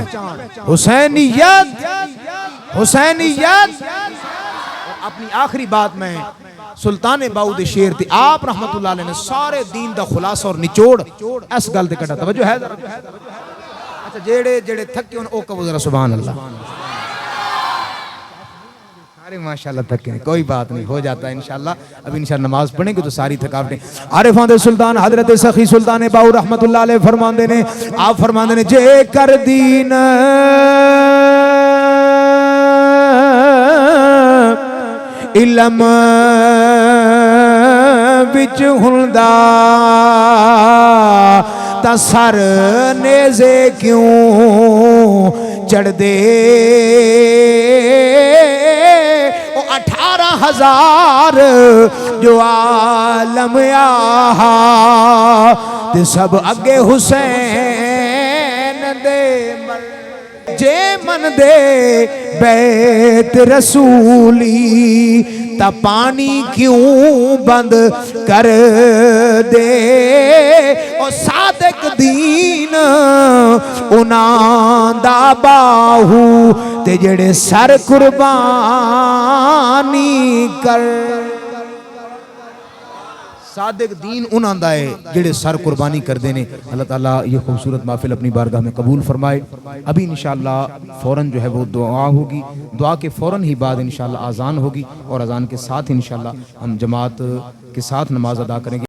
हुसैनियत, हुसैनियत। अपनी आखिरी बात में सुल्तान बाऊद शेर थे आप रहमतुल्लाह अलैह ने सारे दीन दा खुलासा और निचोड़ इस गल ते कटा। तवज्जो है जरा। अच्छा जेड़े जेड़े थके उन ओ कहो जरा सुभान अल्लाह। अरे माशाल्लाह थके नहीं, कोई बात नहीं, हो जाता है इंशाल्लाह। अब इंशाल्लाह नमाज पढ़ेंगे तो सारी थकावटें। आरिफां दे सुल्तान हजरत सखी सुल्तान बाऊद रहमतुल्लाह अलैह फरमांदे ने, आप फरमांदे ने जे कर दीन इलम विच हुंदा तां सर नेज़े क्यों चढ़दे। 18,000 जो आलम आहा ते सब अगे हुसैन दे मर। जे मन दे बैत रसूली ता पानी क्यों बंद कर दे। और सादिक दीन उन्हां दा बाहू ते जेड़े सर कुर्बानी कर। सादिक दीन उन्हां दा है जेड़े सर कुर्बानी करते हैं। अल्लाह ताला ये खूबसूरत महफिल अपनी बारगाह में कबूल फरमाए। अभी इंशाअल्लाह फ़ौरन जो है वो दुआ होगी, दुआ के फ़ौरन ही बाद इंशाअल्लाह आज़ान होगी और अज़ान के साथ इंशाअल्लाह हम जमात के साथ नमाज अदा करेंगे।